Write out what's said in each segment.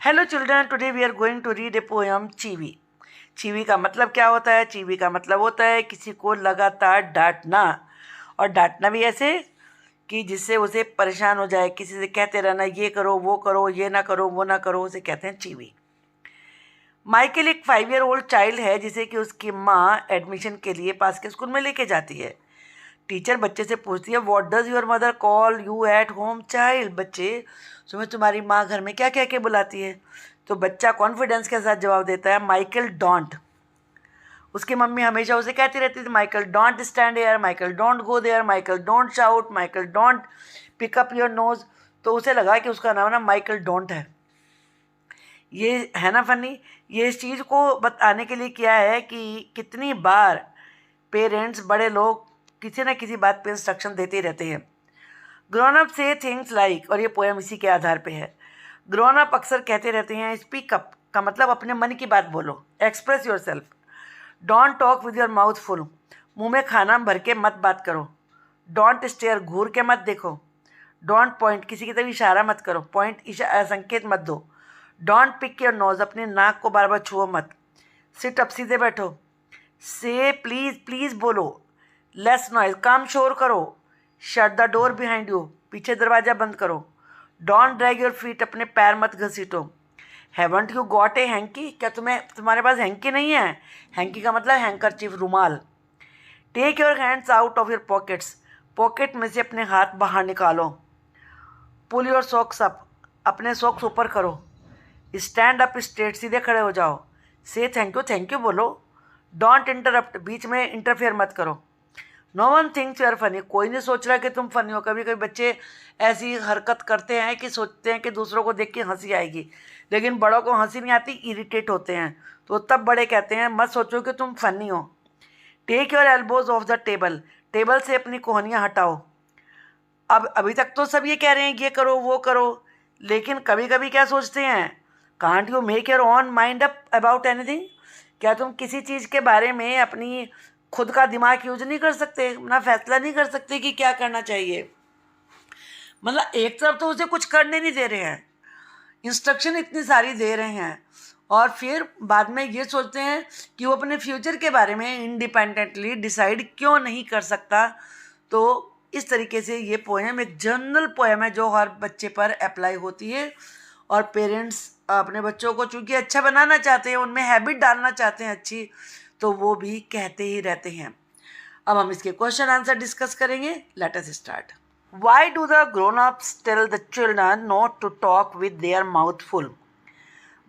Hello children, today we are going to read a poem chivvy. Chivvy का मतलब क्या होता है? चीवी का मतलब होता है किसी को लगातार डांटना, और डांटना भी ऐसे कि जिससे उसे परेशान हो जाए। किसी से कहते रहना ये करो, ये ना करो, वो ना करो, उसे कहते हैं चीवी। माइकल एक 5 ईयर ओल्ड चाइल्ड है जिसे कि उसकी माँ एडमिशन के लिए पास के स्कूल में लेके जाती है। टीचर बच्चे से पूछती है, what does your mother call you at home child? बच्चे, तुम्हें तुम्हारी माँ घर में क्या कह के बुलाती है? तो बच्चा कॉन्फिडेंस के साथ जवाब देता है, माइकल डोंट। उसकी मम्मी हमेशा उसे कहती रहती थी, Michael don't stand here, Michael don't go there, Michael don't shout, Michael don't pick up your nose. तो उसे लगा कि उसका नाम ना माइकल डोंट है। ये है ना फनी। ये इस चीज़ को बताने के लिए किया है कि कितनी बार पेरेंट्स, बड़े लोग किसी न किसी बात पे इंस्ट्रक्शन देते रहते हैं। Grown up say things like, और ये पोएम इसी के आधार पे है। ग्रोन अप अक्सर कहते रहते हैं, स्पीक अप का मतलब अपने मन की बात बोलो, express your self. Don't talk with your mouth full, मुंह में खाना भर के मत बात करो। डोंट स्टेयर, घूर के मत देखो। डोंट पॉइंट, किसी की तरफ इशारा मत करो, पॉइंट संकेत मत दो। डोंट पिक योर नोज, अपने नाक को बार बार छुओ मत। सिट अप, सीधे बैठो। से प्लीज़, प्लीज़ बोलो। लेस नॉइज, काम शोर करो। Shut the door behind you, पीछे दरवाज़ा बंद करो। डोंट ड्रैग योर फीट, अपने पैर मत घसीटो। Haven't you got a hanky, क्या तुम्हारे पास हैंकी नहीं है? हैंकी का मतलब हैंकरचीफ, रुमाल। Take your hands out of your pockets, pocket में से अपने हाथ बाहर निकालो। पुल योर सॉक्स अप, अपने सॉक्स ऊपर करो। स्टैंड अप स्ट्रेट, सीधे खड़े हो जाओ। से थैंक यू बोलो। डोंट इंटरप्ट, बीच में इंटरफेयर मत करो। No one thinks you are funny, कोई नहीं सोच रहा कि तुम फनी हो। कभी कभी बच्चे ऐसी हरकत करते हैं कि सोचते हैं कि दूसरों को देख के हंसी आएगी, लेकिन बड़ों को हंसी नहीं आती, इरिटेट होते हैं। तो तब बड़े कहते हैं, मत सोचो कि तुम फनी हो। Take your elbows off the table, table से अपनी कोहनियाँ हटाओ। अब अभी तक तो सब ये कह रहे हैं ये करो वो करो, लेकिन कभी कभी क्या सोचते हैं, can't you make your own mind up about anything? क्या तुम किसी चीज़ के बारे में अपनी खुद का दिमाग यूज नहीं कर सकते, अपना फैसला नहीं कर सकते कि क्या करना चाहिए? मतलब एक तरफ तो उसे कुछ करने नहीं दे रहे हैं, इंस्ट्रक्शन इतनी सारी दे रहे हैं, और फिर बाद में ये सोचते हैं कि वो अपने फ्यूचर के बारे में इंडिपेंडेंटली डिसाइड क्यों नहीं कर सकता। तो इस तरीके से ये पोएम एक जनरल पोएम है जो हर बच्चे पर अप्लाई होती है, और पेरेंट्स अपने बच्चों को चूँकि अच्छा बनाना चाहते हैं, उनमें हैबिट डालना चाहते हैं अच्छी, तो वो भी कहते ही रहते हैं। अब हम इसके क्वेश्चन आंसर डिस्कस करेंगे। Let us start. Why do the grown-ups tell the children not to talk with their mouth full?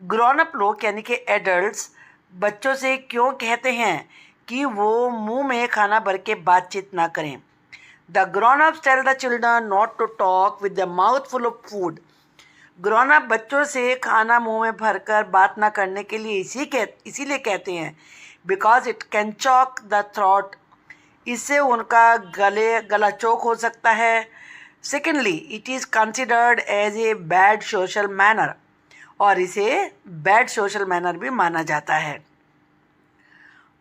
Grown up लोग यानी कि एडल्ट्स बच्चों से क्यों कहते हैं कि वो मुंह में खाना भर के बातचीत ना करें? The grown ups tell the children not to talk with the mouth full of food. Grown up बच्चों से खाना मुंह में भरकर बात ना करने के लिए इसीलिए कहते हैं, because it can choke the throat, इससे उनका गला चौक हो सकता है। Secondly, it is considered as a bad social manner, और इसे बैड सोशल मैनर भी माना जाता है।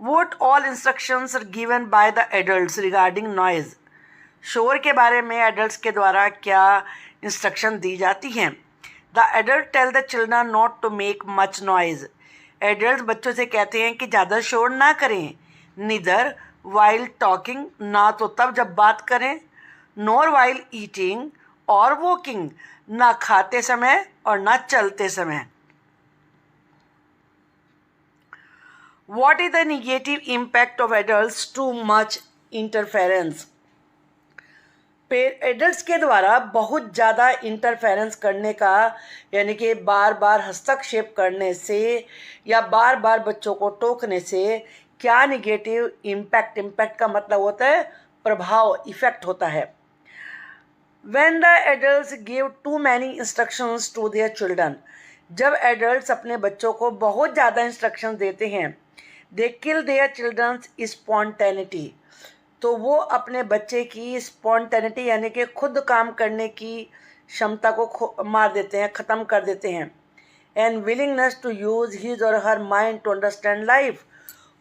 What all instructions are given by the adults regarding noise, शोर के बारे में एडल्ट्स के द्वारा क्या इंस्ट्रक्शन दी जाती हैं? The adult tell the children not to make much noise, adult बच्चों से कहते हैं कि ज़्यादा शोर ना करें। नीदर वाइल टॉकिंग, ना तो तब जब बात करें। नोर वाइल ईटिंग और वॉकिंग, ना खाते समय और ना चलते समय। What is the negative impact of adults too much interference? Adults के द्वारा बहुत ज़्यादा इंटरफेरेंस करने का, यानी कि बार बार हस्तक्षेप करने से या बार बार बच्चों को टोकने से क्या निगेटिव इम्पैक्ट का मतलब होता है प्रभाव, इफेक्ट होता है। When the adults give too many instructions to their children, जब एडल्ट्स अपने बच्चों को बहुत ज़्यादा इंस्ट्रक्शन देते हैं, they kill their childrens spontaneity, तो वो अपने बच्चे की स्पॉन्टेनिटी यानी कि खुद काम करने की क्षमता को मार देते हैं, ख़त्म कर देते हैं। And willingness to use his or her mind to understand life,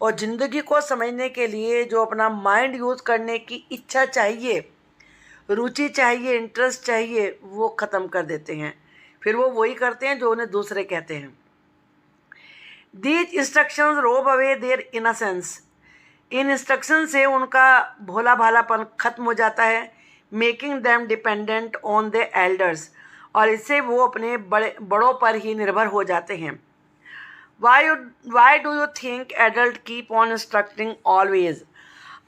और ज़िंदगी को समझने के लिए जो अपना माइंड यूज़ करने की इच्छा चाहिए, रुचि चाहिए, इंटरेस्ट चाहिए, वो ख़त्म कर देते हैं। फिर वो वही करते हैं जो उन्हें दूसरे कहते हैं। These instructions rob away their innocence, इन इंस्ट्रक्शन से उनका भोला भालापन खत्म हो जाता है। Making them dependent on the elders, और इससे वो अपने बड़ों पर ही निर्भर हो जाते हैं। Why do you think adult keep on instructing always,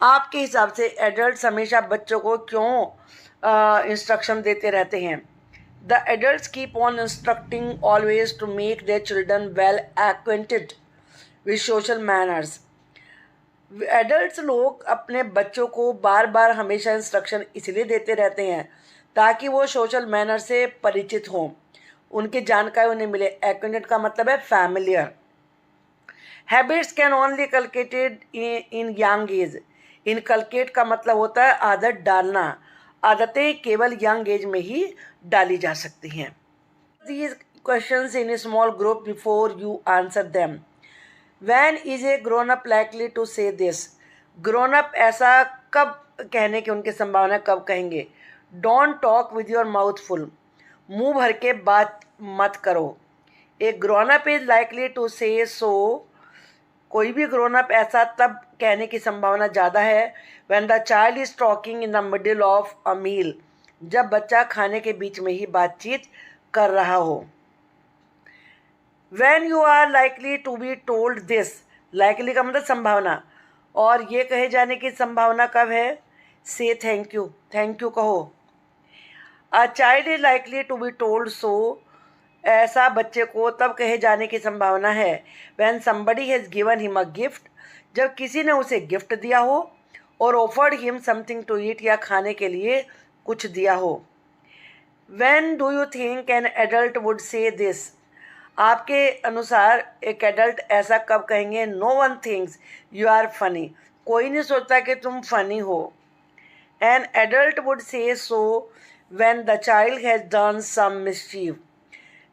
आपके हिसाब से एडल्ट हमेशा बच्चों को क्यों इंस्ट्रक्शन देते रहते हैं? The adult keep on instructing always to make their children well acquainted with social manners, adults लोग अपने बच्चों को बार बार हमेशा इंस्ट्रक्शन इसलिए देते रहते हैं ताकि वो सोशल मैनर से परिचित हों, उनकी जानकारी उन्हें मिले। एक्वेंटेड का मतलब है familiar. Habits can only inculcated in young age, inculcate का मतलब होता है आदत डालना, आदतें केवल यंग एज में ही डाली जा सकती हैं। These questions in A small group before you answer them. When is a grown up likely to say this? Grown up ऐसा कब कहने की उनकी संभावना, कब कहेंगे? Don't talk with your mouth full, मुंह भर के बात मत करो। A grown up is likely to say so, कोई भी grown up ऐसा तब कहने की संभावना ज़्यादा है when the child is talking in the middle of a meal, जब बच्चा खाने के बीच में ही बातचीत कर रहा हो। When you are likely to be told this, likely का मतलब संभावना, और ये कहे जाने की संभावना कब है? Say thank you, thank you कहो। A child is likely to be told so, ऐसा बच्चे को तब कहे जाने की संभावना है when somebody has given him a gift, जब किसी ने उसे गिफ्ट दिया हो, और offered him something to eat, या खाने के लिए कुछ दिया हो। When do you think an adult would say this? आपके अनुसार एक एडल्ट ऐसा कब कहेंगे? No one thinks you are funny, कोई नहीं सोचता कि तुम फनी हो। N adult would say so when the child has done some mischief,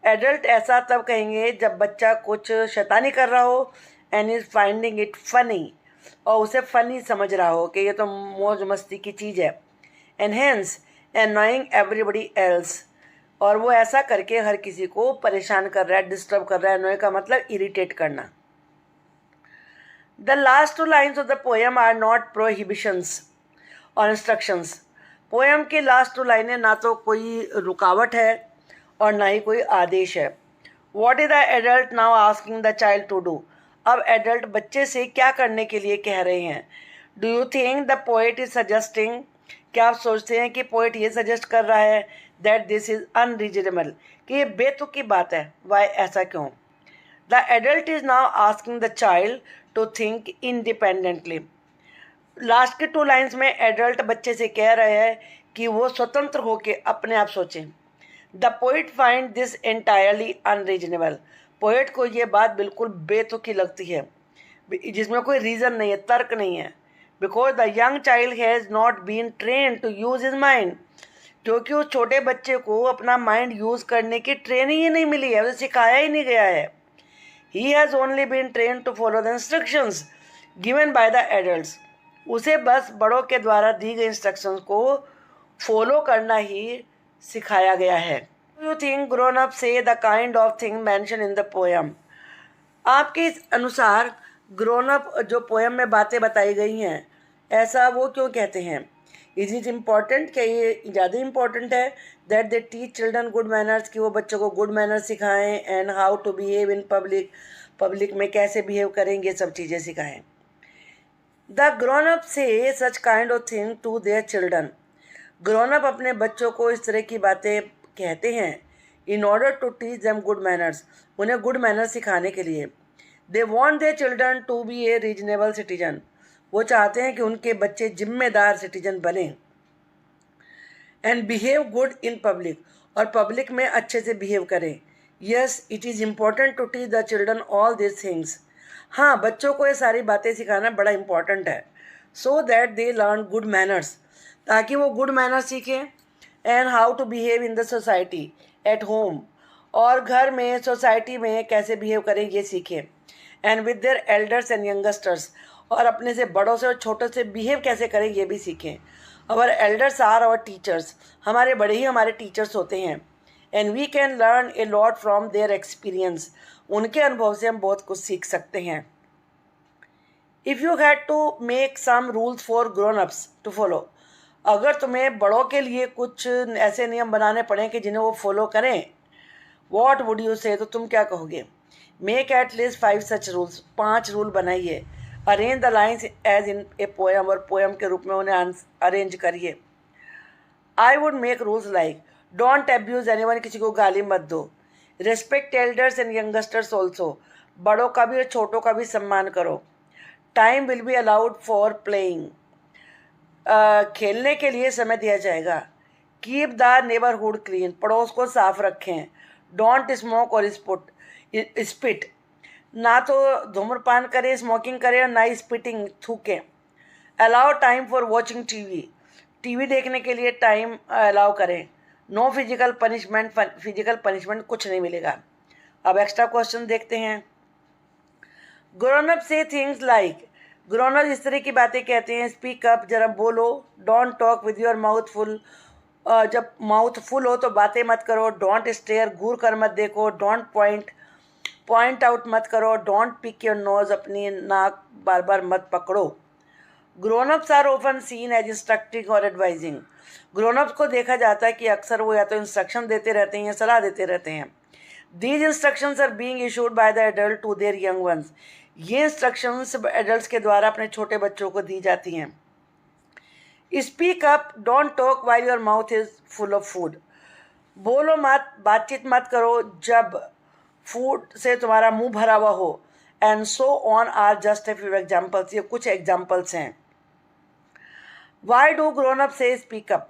adult ऐसा तब कहेंगे जब बच्चा कुछ शैतानी कर रहा हो, and is finding it funny, और उसे फनी समझ रहा हो कि ये तो मौज मस्ती की चीज़ है। And hence annoying everybody else, और वो ऐसा करके हर किसी को परेशान कर रहा है, डिस्टर्ब कर रहा है। अनोय का मतलब इरिटेट करना। The last two lines of the poem are not prohibitions or instructions. Poem की लास्ट टू लाइनें ना तो कोई रुकावट है और ना ही कोई आदेश है। What is the adult now asking the child to do, अब एडल्ट बच्चे से क्या करने के लिए कह रहे हैं? Do you think the poet is suggesting, क्या आप सोचते हैं कि पोएट ये सजेस्ट कर रहा है दैट दिस इज अनरीजनेबल, कि ये बेतुकी बात है? वाई, ऐसा क्यों? The adult is now asking the child to think independently. Last के 2 लाइन्स में एडल्ट बच्चे से कह रहे हैं कि वो स्वतंत्र होकर अपने आप सोचें। The poet find this entirely unreasonable, poet को ये बात बिल्कुल बेतुकी लगती है, जिसमें कोई रीज़न नहीं है, तर्क नहीं है। Because the young child has not been train to use his mind, क्योंकि उस छोटे बच्चे को अपना माइंड यूज़ करने की ट्रेनिंग ही नहीं मिली है, उसे सिखाया ही नहीं गया है। He has only been train to follow the instructions given by the adults, उसे बस बड़ों के द्वारा दी गई इंस्ट्रक्शंस को फॉलो करना ही सिखाया गया है। यू थिंक ग्रोन अप से the kind of thing mention in the poem, आपके अनुसार ग्रोन अप जो पोएम में बातें बताई गई हैं, ऐसा वो क्यों कहते हैं? इज इट इम्पॉर्टेंट, क्या ये ज़्यादा इम्पॉर्टेंट है that they teach children good manners, कि वो बच्चों को गुड मैनर्स सिखाएं, and how to behave in public, public में कैसे बिहेव करेंगे, सब चीज़ें सिखाएं। The grown up say such kind of thing to their children, grown up अपने बच्चों को इस तरह की बातें कहते हैं in order to teach them good manners, उन्हें गुड मैनर्स सिखाने के लिए। They want their children to be a reasonable citizen, वो चाहते हैं कि उनके बच्चे जिम्मेदार सिटीजन बने। And behave good in public, और पब्लिक में अच्छे से बिहेव करें। Yes, it is important to teach the children all this things, हाँ बच्चों को ये सारी बातें सिखाना बड़ा इम्पॉर्टेंट है, so that they learn good manners, ताकि वो गुड मैनर्स सीखें। And how to behave in the society at home, और घर में सोसाइटी में कैसे बिहेव करें ये सीखें। And with their elders and youngsters, और अपने से बड़ों से और छोटों से बिहेव कैसे करें ये भी सीखें। Our elders are our teachers, हमारे बड़े ही हमारे टीचर्स होते हैं। And we can learn a lot from their experience. उनके अनुभव से हम बहुत कुछ सीख सकते हैं। If you had to make some rules for grown ups to follow, अगर तुम्हें बड़ों के लिए कुछ ऐसे नियम बनाने पड़े कि जिन्हें वो फॉलो करें, वॉट वुड यू से, तो तुम क्या कहोगे? Make at least 5 such rules, 5 rule बनाइए। Arrange the lines as in a poem, और पोएम के रूप में उन्हें अरेंज करिए। I would make rules like don't abuse anyone, किसी को गाली मत दो। Respect elders and youngsters also, बड़ों का भी और छोटों का भी सम्मान करो। Time will be allowed for playing, खेलने के लिए समय दिया जाएगा। कीप द नेबरहुड क्लीन, पड़ोस को साफ रखें। डोंट स्मोक और स्पिट, ना तो धूम्रपान करें, स्मोकिंग करें, और ना ही स्पिटिंग, थूकें। Allow time for watching TV, TV देखने के लिए टाइम अलाउ करें। No physical punishment, physical punishment कुछ नहीं मिलेगा। अब एक्स्ट्रा क्वेश्चन देखते हैं। Grown up say things like, grown up इस तरह की बातें कहते हैं। स्पीक अप, जरा बोलो। Don't talk with your mouth full, जब माउथ फुल हो तो बातें मत करो। डोंट स्टेयर, घूर कर मत देखो। डोंट पॉइंट आउट मत करो। डोंट पिक योर नोज, अपनी नाक बार बार मत पकड़ो। Grown ups are often seen as instructing और एडवाइजिंग, ग्रोन अप्स को देखा जाता है कि अक्सर वो या तो इंस्ट्रक्शन देते रहते हैं या सलाह देते रहते हैं। These instructions are being issued by the adult to their young ones, ये इंस्ट्रक्शंस एडल्ट्स के द्वारा अपने छोटे बच्चों को दी जाती हैं। Speak up, don't talk while your mouth is full of food, बोलो मत, बातचीत मत करो जब फूड से तुम्हारा मुंह भरा हुआ हो। And so on are just a few examples, ये कुछ एग्जाम्पल्स हैं। Why do grown up say speak up,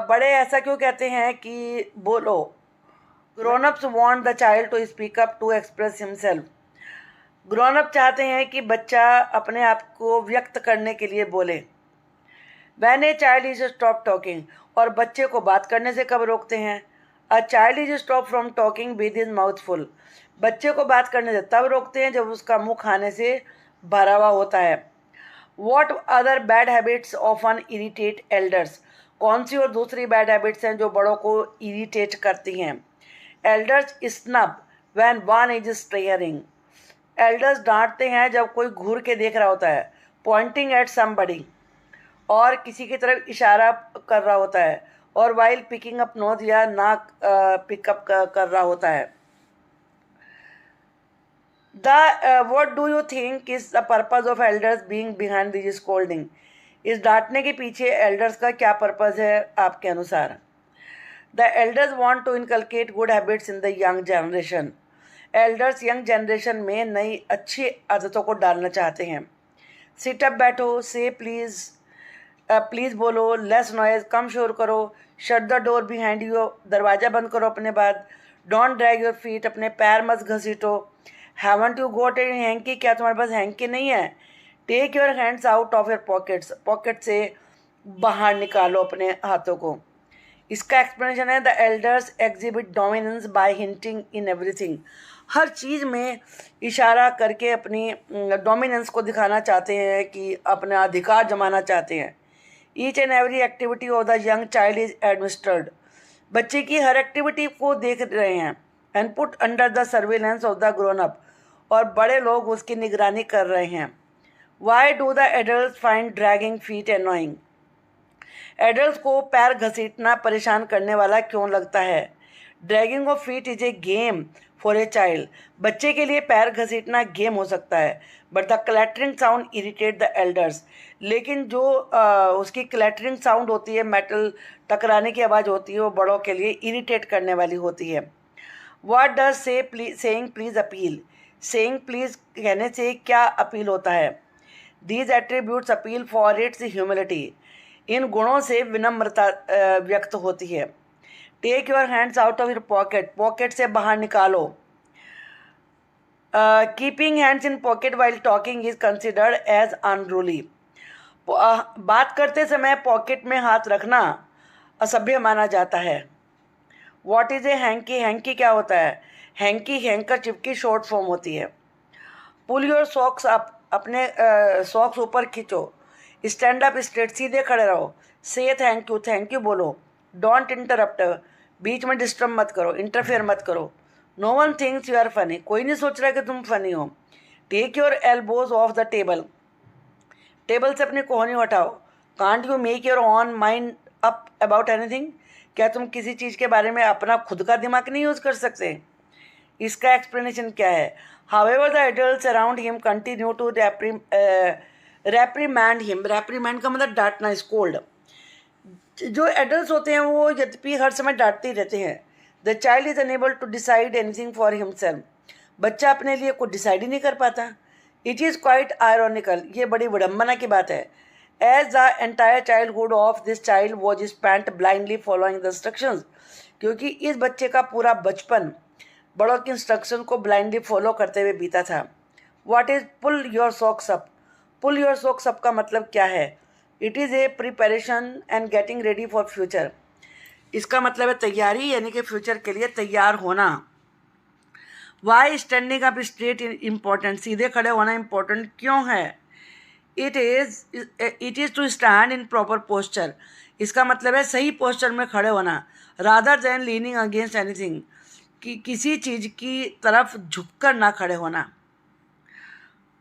बड़े ऐसा क्यों कहते हैं कि बोलो? Grown ups want the child to speak up to express himself, grown up चाहते हैं कि बच्चा अपने आप को व्यक्त करने के लिए बोले। When a child is stop talking, और बच्चे को बात करने से कब रोकते हैं? A child is stop from talking with his mouth full, बच्चे को बात करने से तब रोकते हैं जब उसका मुंह खाने से भरा हुआ होता है। What other bad habits often irritate elders, कौन सी और दूसरी बैड हैबिट्स हैं जो बड़ों को इरिटेट करती हैं? Elders snub van one is steering, elders डांटते हैं जब कोई घूर के देख रहा होता है। पॉइंटिंग एट समबडी, और किसी की तरफ इशारा कर रहा होता है। और वाइल पिकिंग अप नोज, या नाक पिकअप कर रहा होता है। What do you think is the purpose of elders being behind this scolding, इस डांटने के पीछे एल्डर्स का क्या पर्पज है आपके अनुसार? The elders want to inculcate good habits in the young generation, elders young generation में नई अच्छी आदतों को डालना चाहते हैं। सिट अप, बैठो। से प्लीज़, प्लीज़ बोलो। लेस नॉइज, कम शोर करो। Shut the door behind you, दरवाज़ा बंद करो अपने बाद। डोंट ड्रैग योर फीट, अपने पैर मत घसीटो। Haven't you got a hanky, क्या तुम्हारे पास हैंकी नहीं है? Take your hands out of your pockets, pocket से बाहर निकालो अपने हाथों को। इसका एक्सप्लेनेशन है the elders exhibit dominance by hinting in everything, हर चीज़ में इशारा करके अपनी डोमिनेंस को दिखाना चाहते हैं कि अपना अधिकार जमाना चाहते हैं। Each and every activity of the young child is administered, बच्चे की हर एक्टिविटी को देख रहे हैं। And put under the surveillance of the grown up, और बड़े लोग उसकी निगरानी कर रहे हैं। Why do the adult find dragging feet annoying, adult को पैर घसीटना परेशान करने वाला क्यों लगता है? Dragging of feet is a game for a child, बच्चे के लिए पैर घसीटना गेम हो सकता है। But the clattering sound irritate the elders, लेकिन जो उसकी क्लैटरिंग साउंड होती है, मेटल टकराने की आवाज़ होती है, वो बड़ों के लिए इरिटेट करने वाली होती है। What does saying please appeal, saying please कहने से क्या अपील होता है? These attributes appeal for its humility, इन गुणों से विनम्रता व्यक्त होती है। Take your hands out of your pocket, pocket से बाहर निकालो। Keeping hands in pocket while talking is considered as unruly, बात करते समय पॉकेट में हाथ रखना असभ्य माना जाता है। What is a hanky, hanky क्या होता है? हैंकी हैंकरचिफ की शॉर्ट फॉर्म होती है। पुल योर सॉक्स अप, अपने सॉक्स ऊपर खींचो। स्टैंड अप स्ट्रेट, सीधे खड़े रहो। Say thank you, thank you बोलो। डोंट इंटरप्ट, बीच में डिस्टर्ब मत करो, इंटरफेयर मत करो। No one thinks you are funny, कोई नहीं सोच रहा कि तुम फनी हो। Take your elbows off the table, table से अपनी कोहनी हटाओ। Can't you make your own mind up about anything, क्या तुम किसी चीज़ के बारे में अपना खुद का दिमाग नहीं यूज़ कर सकते? इसका एक्सप्लेनेशन क्या है? However the adults around him continue to reprimand him, reprimand का मतलब डांटना, स्कोल्ड। जो एडल्ट होते हैं वो यद्यपि हर समय डांटते ही रहते हैं। The child is unable to decide anything for himself, बच्चा अपने लिए कुछ डिसाइड ही नहीं कर पाता। इट इज़ क्वाइट आयरॉनिकल, ये बड़ी विडम्बना की बात है। As the entire childhood of this child was spent blindly following the instructions, क्योंकि इस बच्चे का पूरा बचपन बड़ों की इंस्ट्रक्शन को ब्लाइंडली फॉलो करते हुए बीता था। What is pull your socks up, pull your socks up का मतलब क्या है? It is a preparation and getting ready for future, इसका मतलब है तैयारी, यानी कि फ्यूचर के लिए तैयार होना। Why standing up straight important, सीधे खड़े होना इम्पॉर्टेंट क्यों है? It is to stand in proper posture, इसका मतलब है सही पोस्चर में खड़े होना। Rather than leaning against anything, कि किसी चीज़ की तरफ झुककर ना खड़े होना।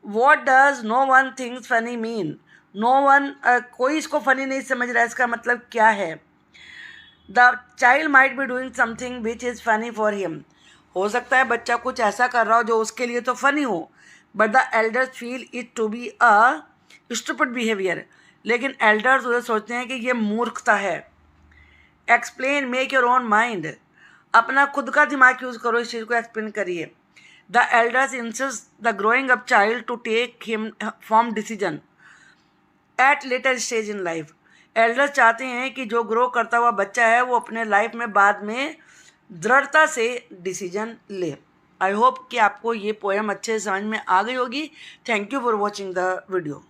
What does no one things funny mean, no one, कोई इसको फनी नहीं समझ रहा है, इसका मतलब क्या है? The child might be doing something which is funny for him, हो सकता है बच्चा कुछ ऐसा कर रहा हो जो उसके लिए तो फनी हो, but the elders feel it to be a stupid behaviour, लेकिन एल्डर्स उसे सोचते हैं कि ये मूर्खता है। Explain, make your own mind, अपना खुद का दिमाग यूज़ करो, इस चीज़ को एक्सप्लेन करिए। The elders insist the growing up child to take him form decision at later stage in life, एल्डर्स चाहते हैं कि जो ग्रो करता हुआ बच्चा है वो अपने लाइफ में बाद में दृढ़ता से डिसीजन ले। आई होप कि आपको ये पोएम अच्छे से समझ में आ गई होगी। Thank you for watching the video.